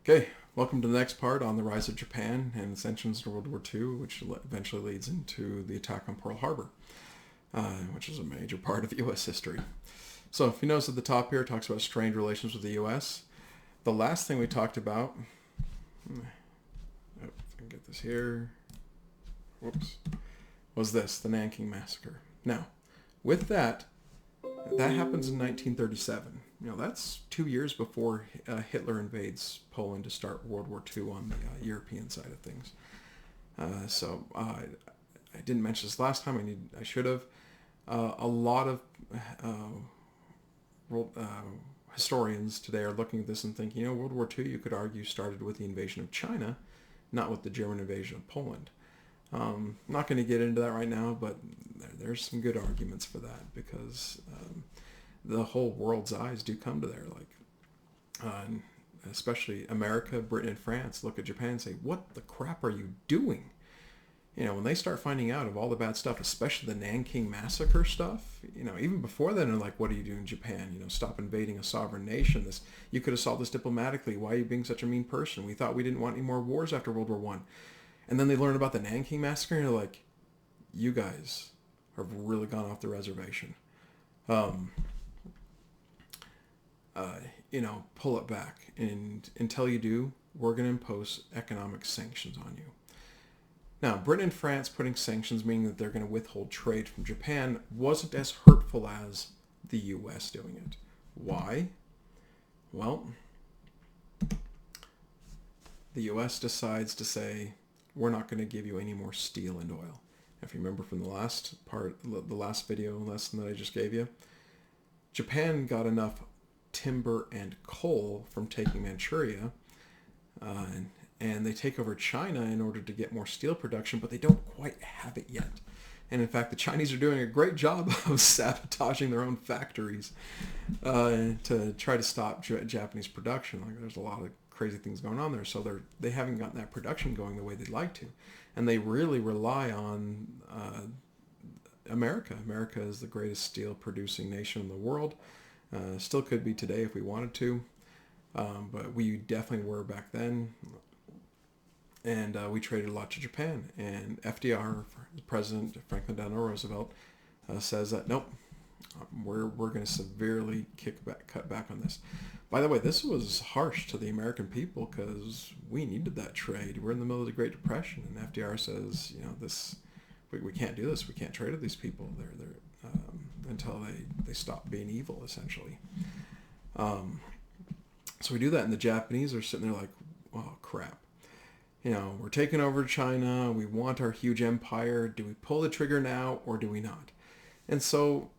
Okay, welcome to the next part on the rise of Japan and its entrance in World War II, which eventually leads into the attack on Pearl Harbor, which is a major part of U.S. history. So if you notice at the top here, it talks about strained relations with the U.S. The last thing we talked about, if I can get this here, whoops, was this, the Nanking Massacre. Now, with that happens in 1937. That's 2 years before Hitler invades Poland to start World War II on the European side of things. I didn't mention this last time. I should have. A lot of historians today are looking at this and thinking, World War II, you could argue, started with the invasion of China, not with the German invasion of Poland. I'm not going to get into that right now, but there's some good arguments for that because the whole world's eyes do come to there. Especially America, Britain, and France look at Japan and say, what the crap are you doing? When they start finding out of all the bad stuff, especially the Nanking Massacre stuff, even before then, they're like, what are you doing, Japan? Stop invading a sovereign nation. You could have solved this diplomatically. Why are you being such a mean person? We thought we didn't want any more wars after World War I. And then they learn about the Nanking Massacre, and they're like, you guys have really gone off the reservation. Pull it back. And until you do, we're going to impose economic sanctions on you. Now, Britain and France putting sanctions, meaning that they're going to withhold trade from Japan, wasn't as hurtful as the U.S. doing it. Why? Well, the U.S. decides to say, we're not going to give you any more steel and oil. If you remember from the last video lesson that I just gave you, Japan got enough timber and coal from taking Manchuria, and they take over China in order to get more steel production, but they don't quite have it yet. And in fact, the Chinese are doing a great job of sabotaging their own factories to try to stop Japanese production. There's a lot of crazy things going on there, so they haven't gotten that production going the way they'd like to, and they really rely on America. America is the greatest steel producing nation in the world. Still could be today if we wanted to, but we definitely were back then. And we traded a lot to Japan. And FDR, President Franklin Delano Roosevelt, says that nope, we're going to severely cut back on this. By the way, this was harsh to the American people because we needed that trade. We're in the middle of the Great Depression, and FDR says, we can't do this. We can't trade with these people. They're until they stop being evil, essentially. So we do that, and the Japanese are sitting there like, oh crap. We're taking over China. We want our huge empire. Do we pull the trigger now or do we not? And so,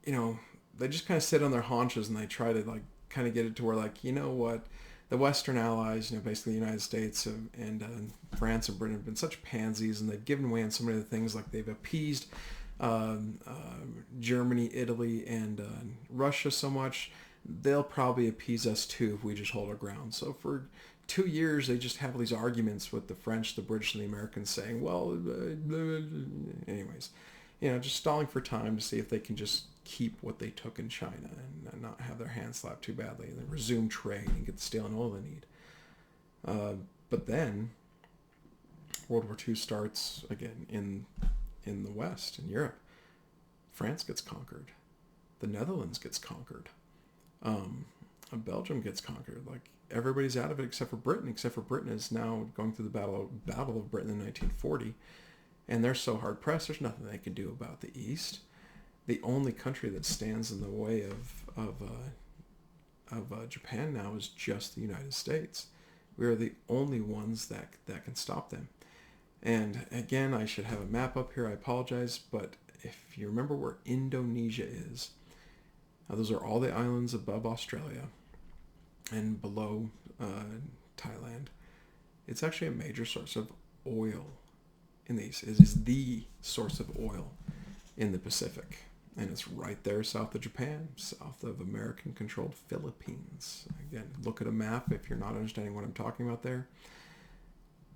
they just kind of sit on their haunches and they try to kind of get it to where what, the Western allies, basically the United States and France and Britain have been such pansies, and they've given away on so many of the things. They've appeased Germany, Italy, and Russia so much. They'll probably appease us too if we just hold our ground. So for 2 years, they just have these arguments with the French, the British, and the Americans saying, well, anyways, just stalling for time to see if they can just keep what they took in China and not have their hands slapped too badly, and then resume trade and get the steel and oil they need. But then World War II starts again in the West, in Europe. France gets conquered. The Netherlands gets conquered. Belgium gets conquered. Everybody's out of it except for Britain. Except for Britain is now going through the Battle of Britain in 1940, and they're so hard pressed. There's nothing they can do about the East. The only country that stands in the way of Japan now is just the United States. We are the only ones that can stop them. And again, I should have a map up here. I apologize, but if you remember where Indonesia is, those are all the islands above Australia and below Thailand. It's actually a major source of oil in the East. It is the source of oil in the Pacific. And it's right there south of Japan, south of American-controlled Philippines. Again, look at a map if you're not understanding what I'm talking about there.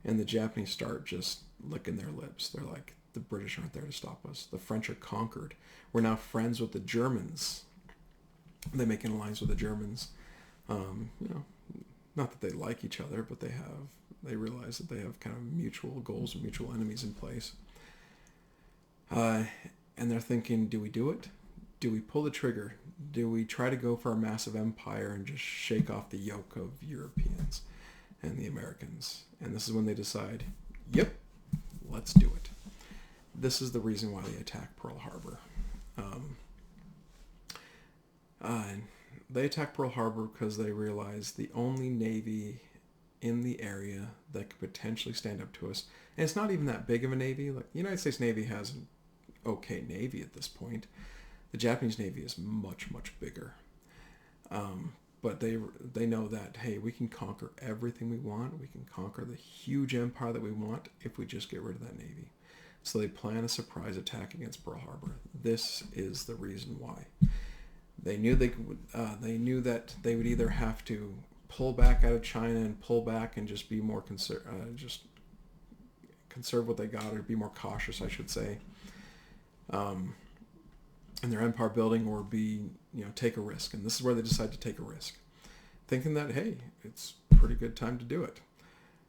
And the Japanese start just licking their lips. They're like, the British aren't there to stop us. The French are conquered. We're now friends with the Germans. They make an alliance with the Germans. not that they like each other, but they realize that they have kind of mutual goals and mutual enemies in place. And they're thinking, do we do it? Do we pull the trigger? Do we try to go for our massive empire and just shake off the yoke of Europeans and the Americans? And this is when they decide, yep, let's do it. This is the reason why they attack Pearl Harbor. They attack Pearl Harbor because they realize the only navy in the area that could potentially stand up to us, and it's not even that big of a navy. Like the United States Navy has an okay navy at this point. The Japanese Navy is much, much bigger. But they know that, hey, we can conquer everything we want. We can conquer the huge empire that we want if we just get rid of that navy. So they plan a surprise attack against Pearl Harbor. This is the reason why. They knew they knew that they would either have to pull back out of China and pull back and just be more just conserve what they got, or be more cautious, I should say, in their empire building, or take a risk. And this is where they decide to take a risk, thinking that, hey, it's a pretty good time to do it.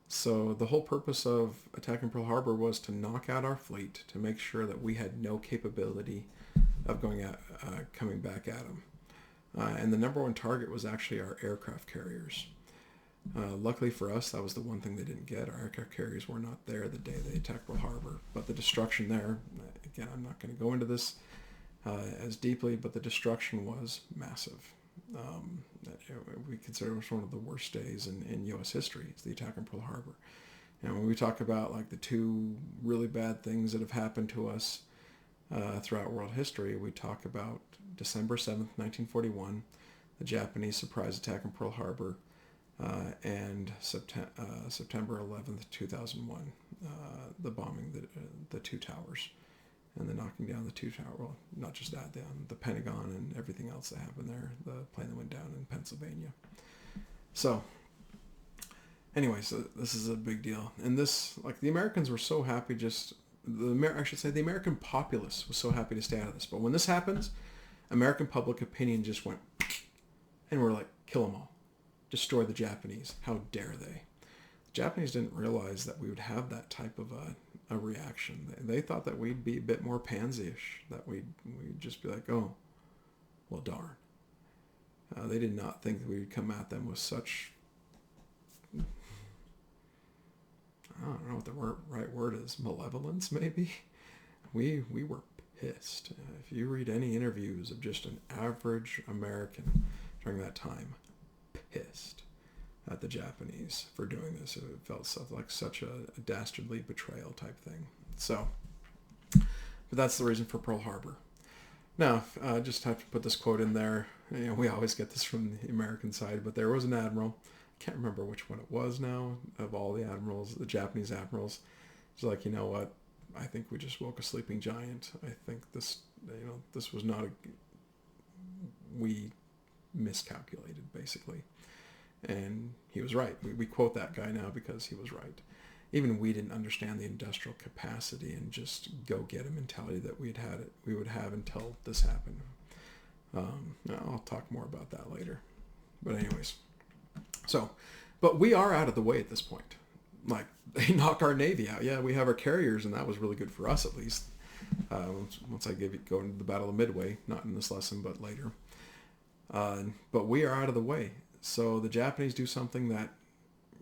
So the whole purpose of attacking Pearl Harbor was to knock out our fleet, to make sure that we had no capability of coming back at them. And the number one target was actually our aircraft carriers. Luckily for us, that was the one thing they didn't get. Our aircraft carriers were not there the day they attacked Pearl Harbor. But the destruction there, again, I'm not going to go into this as deeply, but the destruction was massive. We consider it was one of the worst days in U.S. history. It's the attack on Pearl Harbor. And when we talk about like the two really bad things that have happened to us throughout world history, we talk about December 7th, 1941, the Japanese surprise attack on Pearl Harbor, and September 11th, 2001, the bombing the two towers, and the knocking down the two towers. Well, not just that, the Pentagon and everything else that happened there, the plane that went down in Pennsylvania. So, anyways, this is a big deal. And this, like, the Americans were so happy the American populace was so happy to stay out of this. But when this happens, American public opinion just went, and we're like, kill them all. Destroy the Japanese. How dare they? The Japanese didn't realize that we would have that type of a reaction. They thought that we'd be a bit more pansy-ish, that we'd just be like, oh, well, darn. They did not think that we would come at them with such, I don't know what the right word is, malevolence maybe? We were pissed. If you read any interviews of just an average American during that time, pissed at the Japanese for doing this. It felt like such a dastardly betrayal type thing. So, but that's the reason for Pearl Harbor. Now, I just have to put this quote in there. We always get this from the American side, but there was an admiral. I can't remember which one it was now, of all the admirals, the Japanese admirals. It's like, you know what? I think we just woke a sleeping giant. I think this was not we miscalculated, basically. And he was right. We quote that guy now because he was right. Even we didn't understand the industrial capacity and just go-get-it mentality that we would have until this happened. I'll talk more about that later. But anyways, but we are out of the way at this point. Like, they knock our Navy out. Yeah, we have our carriers, and that was really good for us, at least. Once I go into the Battle of Midway, not in this lesson, but later. But we are out of the way. So the Japanese do something that,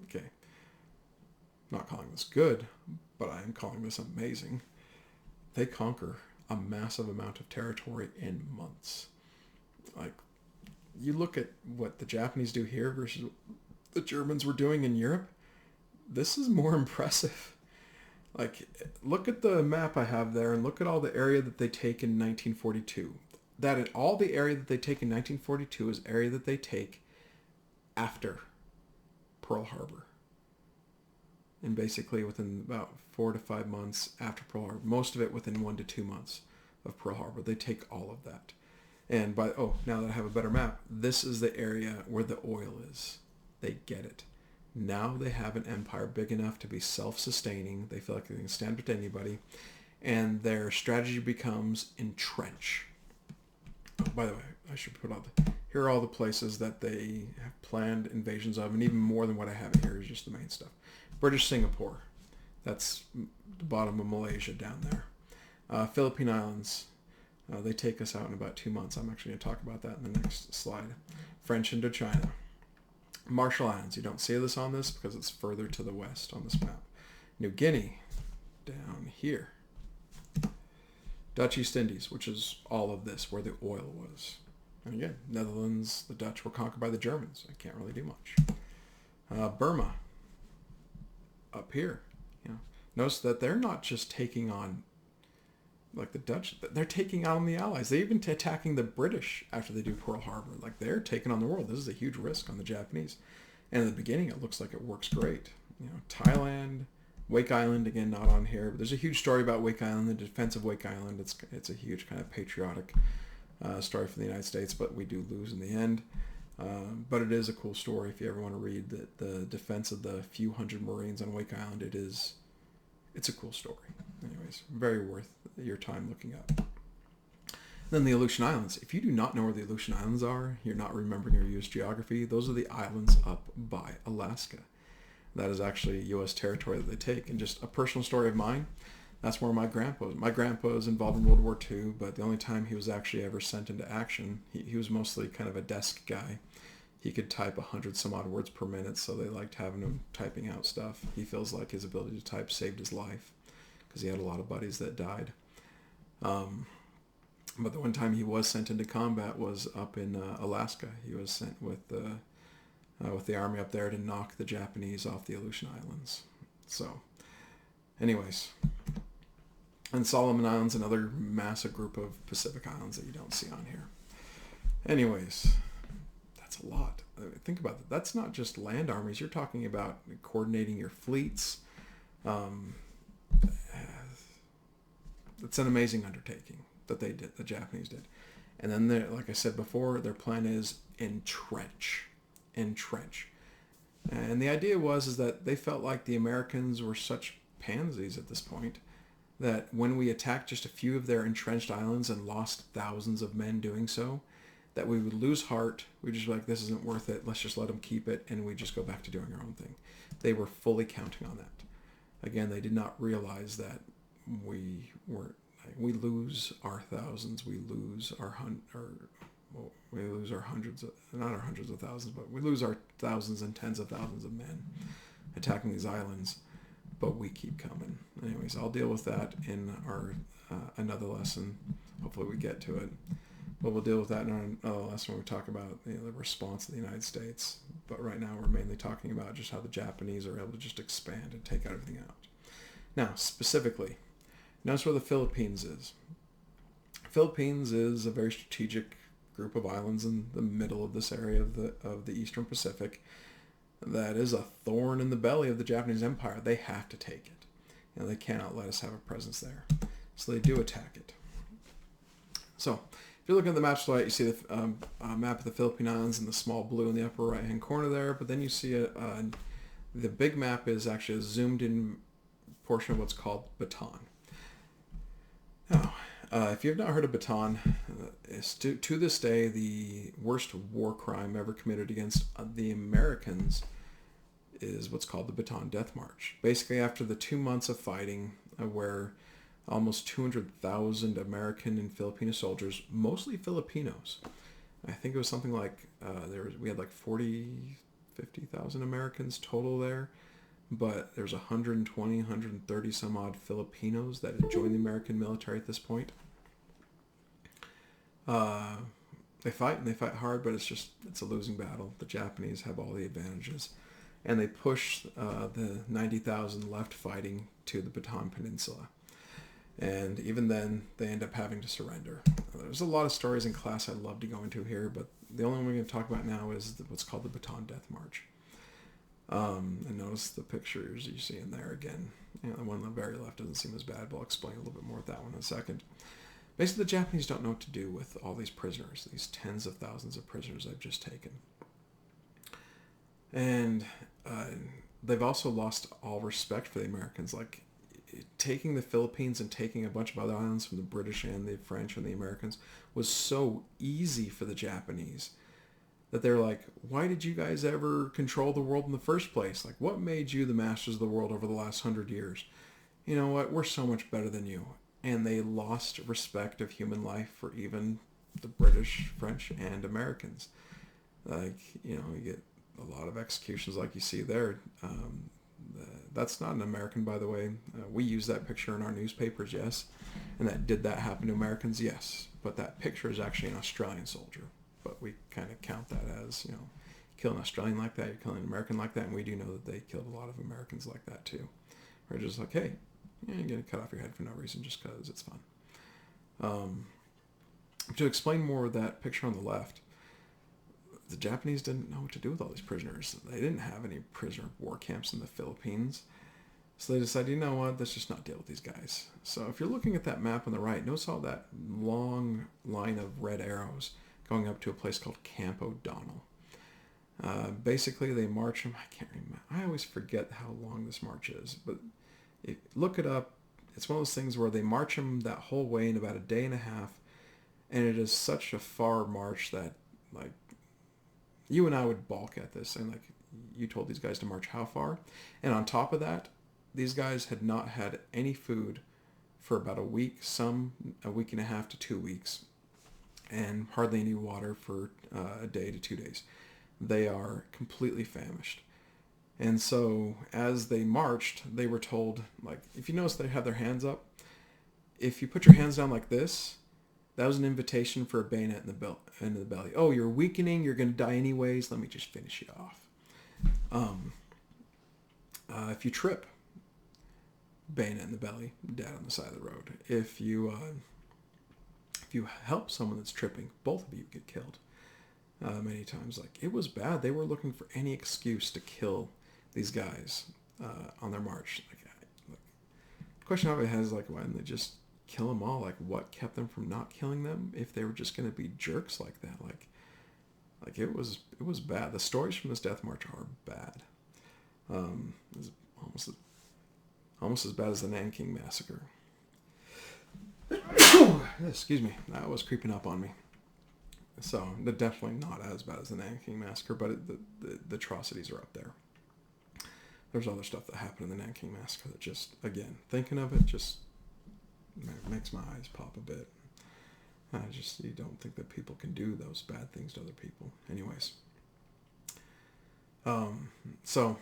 okay, I'm not calling this good, but I am calling this amazing. They conquer a massive amount of territory in months. Like, you look at what the Japanese do here versus what the Germans were doing in Europe, this is more impressive. Like, look at the map I have there and look at all the area that they take in 1942. All the area that they take in 1942 is area that they take after Pearl Harbor. And basically within about 4 to 5 months after Pearl Harbor, most of it within 1 to 2 months of Pearl Harbor, they take all of that. And now that I have a better map, this is the area where the oil is. They get it. Now they have an empire big enough to be self-sustaining. They feel like they can stand up to anybody. And their strategy becomes entrench. Oh, by the way, I should put out Here are all the places that they have planned invasions of, and even more than what I have here is just the main stuff. British Singapore. That's the bottom of Malaysia down there. Philippine Islands. They take us out in about 2 months. I'm actually going to talk about that in the next slide. French Indochina. Marshall Islands. You don't see this on this because it's further to the west on this map. New Guinea, down here. Dutch East Indies, which is all of this, where the oil was. And again, Netherlands, the Dutch were conquered by the Germans. I can't really do much. Burma, up here. Notice that they're not just taking on, like the Dutch, they're taking on the Allies. They're even attacking the British after they do Pearl Harbor. Like, they're taking on the world. This is a huge risk on the Japanese. And in the beginning, it looks like it works great. Thailand, Wake Island, again, not on here. But there's a huge story about Wake Island, the defense of Wake Island. It's a huge kind of patriotic story for the United States, but we do lose in the end. But it is a cool story if you ever want to read the defense of the few hundred Marines on Wake Island. It's a cool story. Anyways, very worth your time looking up. Then the Aleutian Islands. If you do not know where the Aleutian Islands are, you're not remembering your U.S. geography. Those are the islands up by Alaska. That is actually U.S. territory that they take. And just a personal story of mine, that's where my grandpa was. My grandpa was involved in World War II, but the only time he was actually ever sent into action, he was mostly kind of a desk guy. He could type 100 some odd words per minute, so they liked having him typing out stuff. He feels like his ability to type saved his life because he had a lot of buddies that died. But the one time he was sent into combat was up in Alaska. He was sent with the army up there to knock the Japanese off the Aleutian Islands. So, anyways. And Solomon Islands, another massive group of Pacific islands that you don't see on here. Anyways, that's a lot. Think about that. That's not just land armies. You're talking about coordinating your fleets. It's an amazing undertaking that they did, the Japanese did. And then, like I said before, their plan is entrench. And the idea is that they felt like the Americans were such pansies at this point that when we attacked just a few of their entrenched islands and lost thousands of men doing so, that we would lose heart. We'd just be like, this isn't worth it. Let's just let them keep it. And we just go back to doing our own thing. They were fully counting on that. Again, they did not realize that we lose our thousands. We lose our hundreds of, not our hundreds of thousands, but we lose our thousands and tens of thousands of men attacking these islands. But we keep coming. Anyways, I'll deal with that in our another lesson. Hopefully we get to it. But we'll deal with that in another lesson when we talk about the response of the United States. But right now we're mainly talking about just how the Japanese are able to just expand and take everything out. Now, specifically, notice where the Philippines is. Philippines is a very strategic group of islands in the middle of this area of the Eastern Pacific. That is a thorn in the belly of the Japanese Empire. They have to take it. They cannot let us have a presence there. So they do attack it. So if you're looking at the map slide, you see the map of the Philippine Islands in the small blue in the upper right-hand corner there. But then you see the big map is actually a zoomed-in portion of what's called Bataan. Now, if you've not heard of Bataan, to this day, the worst war crime ever committed against the Americans is what's called the Bataan Death March. Basically, after the 2 months of fighting, where almost 200,000 American and Filipino soldiers, mostly Filipinos, I think it was something like, we had like 50,000 Americans total there, but there's 120, 130 some odd Filipinos that had joined the American military at this point. They fight and they fight hard, but it's a losing battle. The Japanese have all the advantages, and they push the 90,000 left fighting to the Bataan Peninsula. And even then, they end up having to surrender. There's a lot of stories in class I'd love to go into here, but the only one we're going to talk about now is what's called the Bataan Death March. And notice the pictures you see in there again. The one on the very left doesn't seem as bad, but I'll explain a little bit more of that one in a second. Basically, the Japanese don't know what to do with all these prisoners, these tens of thousands of prisoners they've just taken. And they've also lost all respect for the Americans. Like, taking the Philippines and taking a bunch of other islands from the British and the French and the Americans was so easy for the Japanese that they're like, why did you guys ever control the world in the first place? Like, what made you the masters of the world over the last 100 years? You know what? We're so much better than you. And they lost respect of human life for even the British, French, and Americans. Like, you know, you get a lot of executions like you see there. That's not an American, by the way. We use that picture in our newspapers, yes. And did that happen to Americans? Yes. But that picture is actually an Australian soldier. But we kind of count that as, you know, kill an Australian like that, you're killing an American like that, and we do know that they killed a lot of Americans like that too. We're just like, hey, you're going to cut off your head for no reason just because it's fun. To explain more of that picture on the left, the Japanese didn't know what to do with all these prisoners. They didn't have any prisoner of war camps in the Philippines. So they decided, you know what, let's just not deal with these guys. So if you're looking at that map on the right, notice all that long line of red arrows going up to a place called Camp O'Donnell. Basically, they march them. I can't remember. I always forget how long this march is, but look it up. It's one of those things where they march them that whole way in about a day and a half, and it is such a far march that, like, you and I would balk at this, and like, you told these guys to march how far? And on top of that, these guys had not had any food for about a week, some a week and a half to 2 weeks, and hardly any water for a day to 2 days. They are completely famished. And so as they marched, they were told, like, if you notice they have their hands up, if you put your hands down like this, that was an invitation for a bayonet in the belly. Oh, you're weakening, you're going to die anyways, let me just finish you off. If you trip, bayonet in the belly, dead on the side of the road. If you help someone that's tripping, both of you get killed. Many times, like, it was bad. They were looking for any excuse to kill these guys on their march. The question I have is, like, why didn't they just kill them all? Like, what kept them from not killing them if they were just going to be jerks like that? Like it was bad. The stories from this death march are bad. It's almost as bad as the Nanking Massacre. Excuse me, that was creeping up on me. So they're definitely not as bad as the Nanking Massacre, but the atrocities are up there. There's other stuff that happened in the Nanking Massacre that just, again, thinking of it just makes my eyes pop a bit. You don't think that people can do those bad things to other people. Anyways. So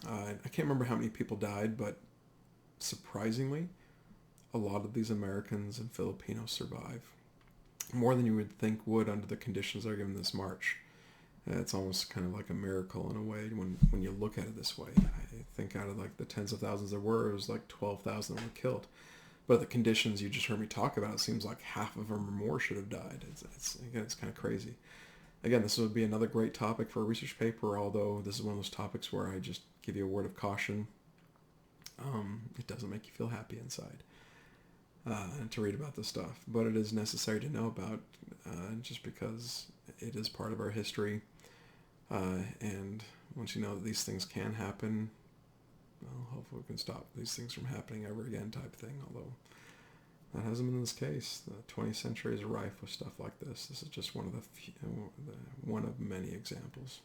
I can't remember how many people died, but surprisingly, a lot of these Americans and Filipinos survive. More than you would think would under the conditions they're given this march. It's almost kind of like a miracle in a way when you look at it this way. I think out of like the tens of thousands there were, it was like 12,000 that were killed. But the conditions you just heard me talk about, it seems like half of them or more should have died. It's kind of crazy. Again, this would be another great topic for a research paper, although this is one of those topics where I just give you a word of caution. It doesn't make you feel happy inside to read about this stuff, but it is necessary to know about just because it is part of our history. And once you know that these things can happen, well, hopefully we can stop these things from happening ever again type thing, although that hasn't been this case. The 20th century is rife with stuff like this. This is just one of many examples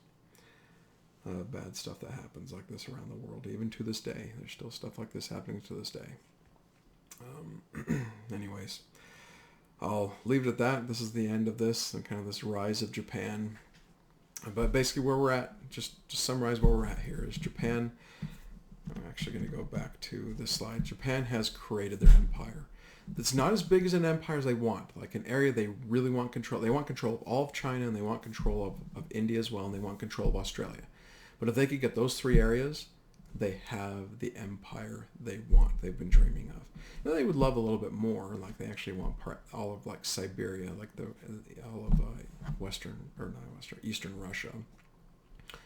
of bad stuff that happens like this around the world. Even to this day, there's still stuff like this happening to this day. Anyways, I'll leave it at that. This is the end of this and kind of this rise of Japan. But basically where we're at, just to summarize where we're at here, is Japan. I'm actually going to go back to this slide. Japan has created their empire. It's not as big as an empire as they want. Like an area they really want control. They want control of all of China, and they want control of India as well, and they want control of Australia. But if they could get those three areas, they have the empire they want, they've been dreaming of. Now, they would love a little bit more, like they actually want all of like Siberia, like all of Eastern Russia,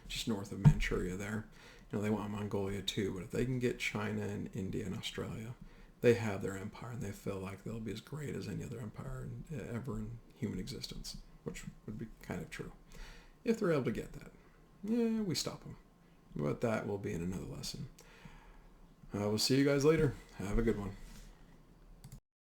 just north of Manchuria there. You know, they want Mongolia too, but if they can get China and India and Australia, they have their empire, and they feel like they'll be as great as any other empire ever in human existence, which would be kind of true. If they're able to get that, yeah, we stop them. But that will be in another lesson. We'll see you guys later. Have a good one.